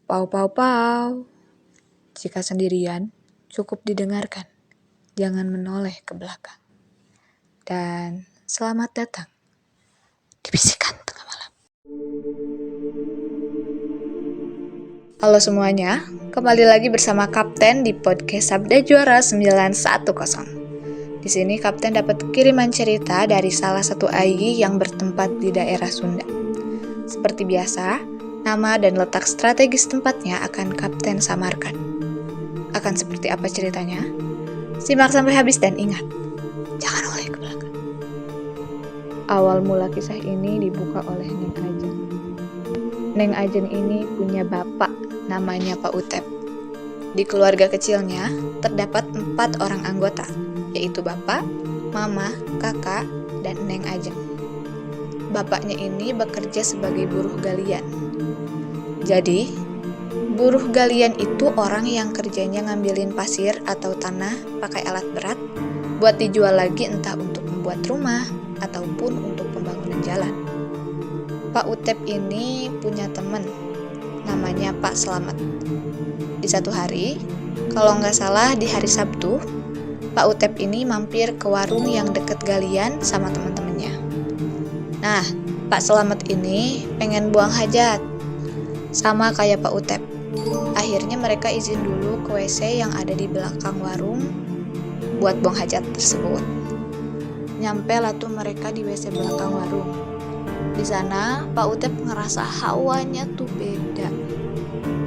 Pau pau pau. Jika sendirian, cukup didengarkan. Jangan menoleh ke belakang. Dan selamat datang di Bisikan Tengah Malam. Halo semuanya, kembali lagi bersama Kapten di podcast Sabda Juara 910. Di sini Kapten dapat kiriman cerita dari salah satu AI yang bertempat di daerah Sunda. Seperti biasa, nama dan letak strategis tempatnya akan Kapten samarkan. Akan seperti apa ceritanya? Simak sampai habis dan ingat, jangan oleh ke belakang. Awal mula kisah ini dibuka oleh Neng Ajeng. Neng Ajeng ini punya bapak, namanya Pak Utep. Di keluarga kecilnya terdapat 4 orang anggota, yaitu bapak, mama, kakak, dan Neng Ajeng. Bapaknya ini bekerja sebagai buruh galian. Jadi, buruh galian itu orang yang kerjanya ngambilin pasir atau tanah pakai alat berat buat dijual lagi entah untuk membuat rumah ataupun untuk pembangunan jalan. Pak Utep ini punya teman, namanya Pak Slamet. Di satu hari, kalau nggak salah di hari Sabtu, Pak Utep ini mampir ke warung yang deket galian sama teman-temannya. Nah, Pak Slamet ini pengen buang hajat, sama kayak Pak Utep. Akhirnya mereka izin dulu ke WC yang ada di belakang warung buat buang hajat tersebut. Nyampe lah tuh mereka di WC belakang warung. Di sana Pak Utep ngerasa hawanya tuh beda.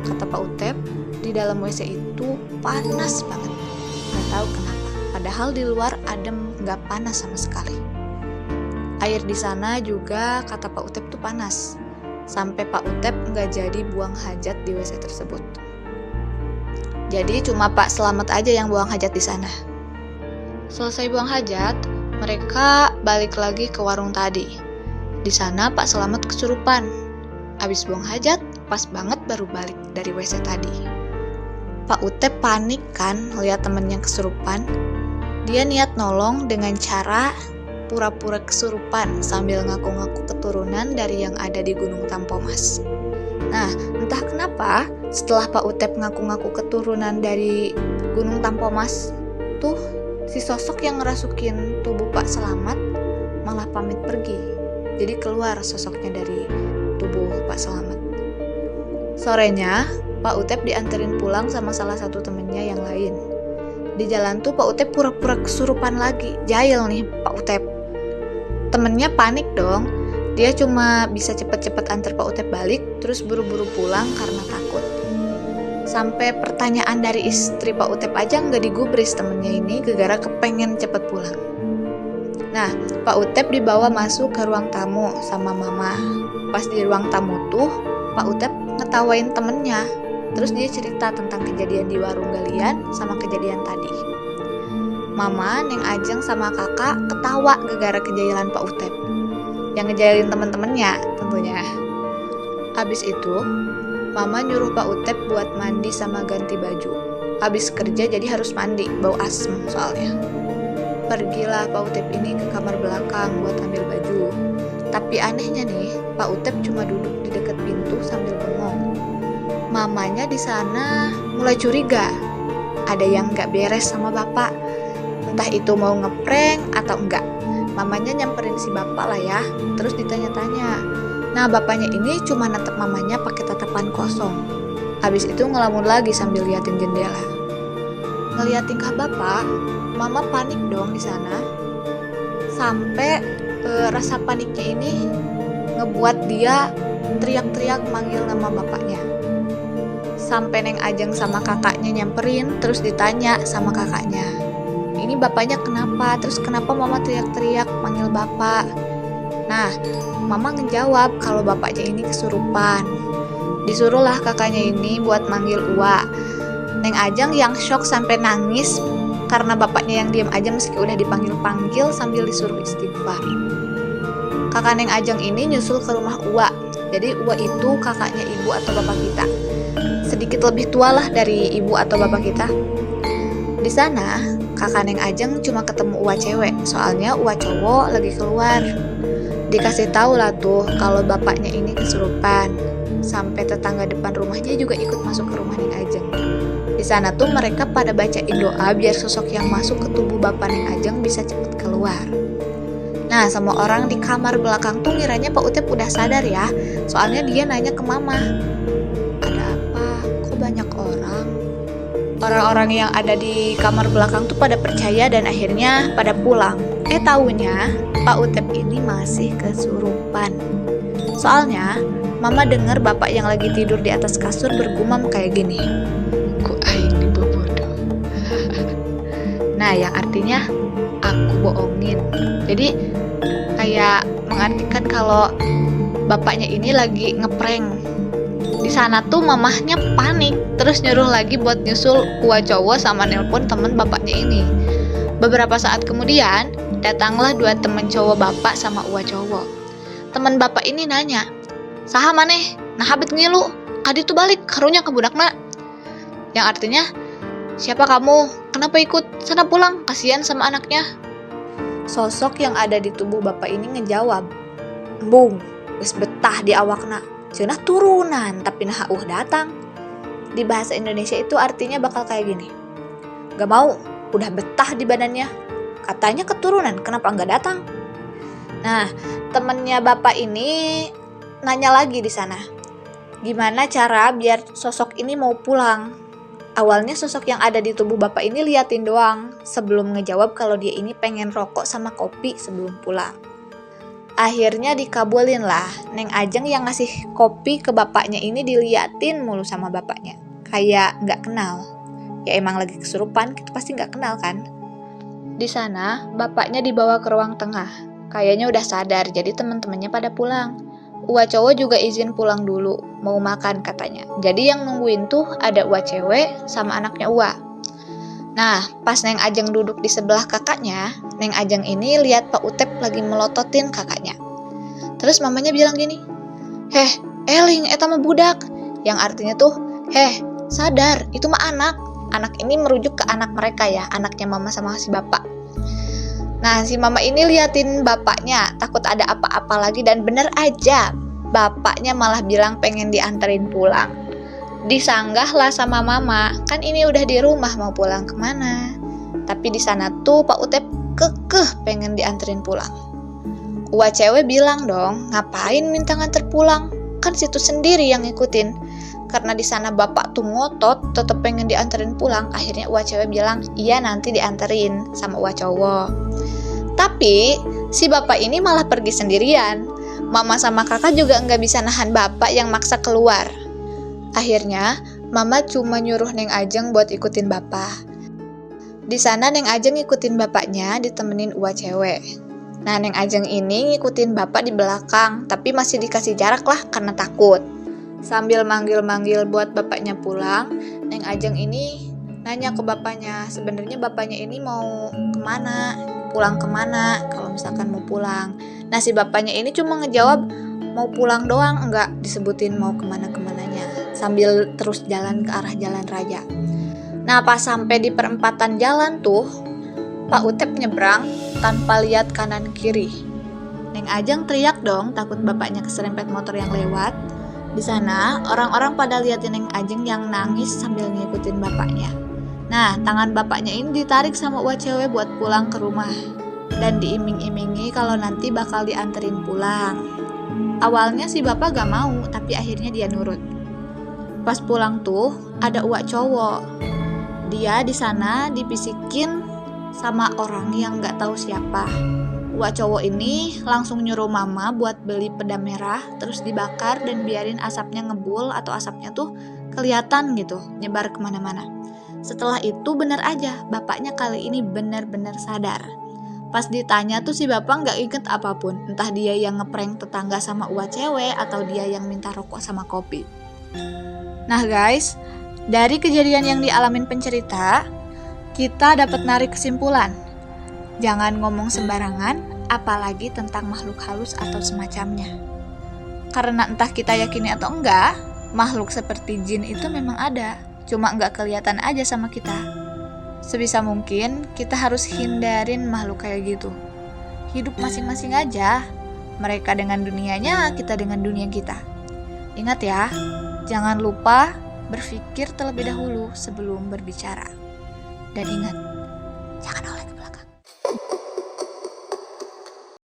Kata Pak Utep, di dalam WC itu panas banget. Gak tahu kenapa. Padahal di luar adem, gak panas sama sekali. Air di sana juga kata Pak Utep tuh panas. Sampai Pak Utep gak jadi buang hajat di WC tersebut. Jadi cuma Pak Slamet aja yang buang hajat di sana. Selesai buang hajat, mereka balik lagi ke warung tadi. Di sana Pak Slamet kesurupan. Abis buang hajat, pas banget baru balik dari WC tadi. Pak Utep panik kan lihat temennya kesurupan. Dia niat nolong dengan cara pura-pura kesurupan sambil ngaku-ngaku keturunan dari yang ada di Gunung Tampomas. Nah, entah kenapa setelah Pak Utep ngaku-ngaku keturunan dari Gunung Tampomas, tuh si sosok yang ngerasukin tubuh Pak Slamet malah pamit pergi. Jadi keluar sosoknya dari tubuh Pak Slamet. Sorenya, Pak Utep dianterin pulang sama salah satu temennya yang lain. Di jalan tuh Pak Utep pura-pura kesurupan lagi. Jahil nih Pak Utep. Temennya panik dong. Dia cuma bisa cepet-cepet antar Pak Utep balik, terus buru-buru pulang karena takut. Sampai pertanyaan dari istri Pak Utep aja nggak digubris temennya ini gara-gara kepengen cepet pulang. Nah, Pak Utep dibawa masuk ke ruang tamu sama mama. Pas di ruang tamu tuh, Pak Utep ngetawain temennya. Terus dia cerita tentang kejadian di warung galian sama kejadian tadi. Mama, Neng Ajeng sama kakak ketawa gara-gara kejailan Pak Utep. Yang ngejailin temen-temennya tentunya. Abis itu, Mama nyuruh Pak Utep buat mandi sama ganti baju. Abis kerja jadi harus mandi, bau asem soalnya. Pergilah Pak Utep ini ke kamar belakang buat ambil baju. Tapi anehnya nih, Pak Utep cuma duduk di dekat pintu sambil bengong. Mamanya di sana mulai curiga. Ada yang gak beres sama bapak. Entah itu mau ngeprank atau enggak. Mamanya nyamperin si bapak lah ya. Terus ditanya-tanya. Nah, bapaknya ini cuma natap mamanya pakai tatapan kosong. Habis itu ngelamun lagi sambil liatin jendela. Ngeliat tingkah bapak, mama panik dong di sana. Sampai rasa paniknya ini ngebuat dia teriak-teriak manggil nama bapaknya. Sampai Neng Ajeng sama kakaknya nyamperin, terus ditanya sama kakaknya, ini bapaknya kenapa? Terus kenapa mama teriak-teriak manggil bapak? Nah, mama ngejawab kalau bapaknya ini kesurupan. Disuruhlah kakaknya ini buat manggil Uwa. Neng Ajeng yang shock sampai nangis karena bapaknya yang diam aja meski udah dipanggil-panggil sambil disuruh istighfar. Kakak Neng Ajeng ini nyusul ke rumah Uwa. Jadi Uwa itu kakaknya ibu atau bapak kita. Sedikit lebih tua lah dari ibu atau bapak kita. Di sana, kakak Neng Ajeng cuma ketemu Uwa cewek, soalnya Uwa cowok lagi keluar. Dikasih tahu lah tuh kalau bapaknya ini kesurupan. sampai tetangga depan rumahnya juga ikut masuk ke rumah Neng Ajeng. Di sana tuh mereka pada bacain doa biar sosok yang masuk ke tubuh Bapak Neng Ajeng bisa cepet keluar. Nah, semua orang di kamar belakang tuh ngiranya Pak Utep udah sadar ya. Soalnya dia nanya ke Mama, "Ada apa? Kok banyak orang?" Orang-orang yang ada di kamar belakang tuh pada percaya dan akhirnya pada pulang. Taunya Pak Utep ini masih kesurupan. Soalnya Mama dengar Bapak yang lagi tidur di atas kasur bergumam kayak gini, "Ku aing dibobodo." Nah, yang artinya aku bohongin. Jadi kayak mengartikan kalau bapaknya ini lagi ngeprank. Di sana tuh mamahnya panik, terus nyuruh lagi buat nyusul Uwa cowok sama nelpon temen bapaknya ini. Beberapa saat kemudian, datanglah dua temen cowok bapak sama Uwa cowok. Temen bapak ini nanya, "Saha maneh? Nah habet ngilu, adi tuh balik, karunya ke budakna." Yang artinya, "Siapa kamu? Kenapa ikut? Sana pulang, kasihan sama anaknya." Sosok yang ada di tubuh bapak ini ngejawab, "Embung, geus betah di awakna. Cenah turunan, tapi nah datang." Di bahasa Indonesia itu artinya bakal kayak gini, "Gak mau, udah betah di badannya. Katanya keturunan, kenapa nggak datang?" Nah, temennya bapak ini nanya lagi di sana, gimana cara biar sosok ini mau pulang. Awalnya sosok yang ada di tubuh bapak ini liatin doang sebelum ngejawab kalau dia ini pengen rokok sama kopi sebelum pulang. Akhirnya dikabulin lah, Neng Ajeng yang ngasih kopi ke bapaknya ini diliatin mulu sama bapaknya. Kayak nggak kenal. Ya emang lagi kesurupan, kita pasti nggak kenal kan. Di sana, bapaknya dibawa ke ruang tengah. Kayaknya udah sadar, jadi teman-temannya pada pulang. Uwa cowok juga izin pulang dulu, mau makan katanya. Jadi yang nungguin tuh ada Uwa cewek sama anaknya Uwa. Nah, pas Neng Ajeng duduk di sebelah kakaknya, Neng Ajeng ini lihat Pak Utep lagi melototin kakaknya. Terus mamanya bilang gini, "Heh, eling, eta mah budak." Yang artinya tuh, "Heh, sadar, itu mah anak." Anak ini merujuk ke anak mereka ya, anaknya mama sama si bapak. Nah, si mama ini liatin bapaknya, takut ada apa-apa lagi dan bener aja, bapaknya malah bilang pengen dianterin pulang. Disanggah lah sama mama, kan ini udah di rumah mau pulang kemana. Tapi di sana tuh Pak Utep kekeh pengen dianterin pulang. Uwa cewek bilang dong, ngapain minta nganter pulang? Kan situ sendiri yang ngikutin. Karena di sana bapak tuh ngotot, tetep pengen dianterin pulang. Akhirnya Uwa cewek bilang, iya nanti dianterin sama Uwa cowok. Tapi si bapak ini malah pergi sendirian. Mama sama kakak juga nggak bisa nahan bapak yang maksa keluar. Akhirnya mama cuma nyuruh Neng Ajeng buat ikutin bapak. Di sana Neng Ajeng ngikutin bapaknya ditemenin Uwa cewek. Nah, Neng Ajeng ini ngikutin bapak di belakang, tapi masih dikasih jarak lah karena takut. Sambil manggil-manggil buat bapaknya pulang, Neng Ajeng ini nanya ke bapaknya, sebenarnya bapaknya ini mau kemana, pulang kemana, kalau misalkan mau pulang. Nah, si bapaknya ini cuma ngejawab mau pulang doang, enggak disebutin mau kemana-kemananya, sambil terus jalan ke arah jalan raya. Nah, pas sampai di perempatan jalan tuh, Pak Utep nyebrang tanpa lihat kanan kiri. Neng Ajeng teriak dong, takut bapaknya keserempet motor yang lewat. Di sana, orang-orang pada liatin Neng Ajeng yang nangis sambil ngikutin bapaknya. Nah, tangan bapaknya ini ditarik sama Uwa cewek buat pulang ke rumah. Dan diiming-imingi kalau nanti bakal dianterin pulang. Awalnya si bapak gak mau, tapi akhirnya dia nurut. Pas pulang tuh, ada Uwa cowok. Dia di sana dipisikin sama orang yang gak tahu siapa. Uwa cowok ini langsung nyuruh mama buat beli peda merah, terus dibakar dan biarin asapnya ngebul atau asapnya tuh kelihatan gitu, nyebar kemana-mana. Setelah itu bener aja, bapaknya kali ini bener-bener sadar. Pas ditanya tuh si bapak gak inget apapun, entah dia yang ngeprank tetangga sama Uwa cewek atau dia yang minta rokok sama kopi. Nah guys, dari kejadian yang dialamin pencerita, kita dapat narik kesimpulan. Jangan ngomong sembarangan, apalagi tentang makhluk halus atau semacamnya. Karena entah kita yakini atau enggak, makhluk seperti jin itu memang ada, cuma enggak kelihatan aja sama kita. Sebisa mungkin, kita harus hindarin makhluk kayak gitu. Hidup masing-masing aja, mereka dengan dunianya, kita dengan dunia kita. Ingat ya, jangan lupa berpikir terlebih dahulu sebelum berbicara. Dan ingat,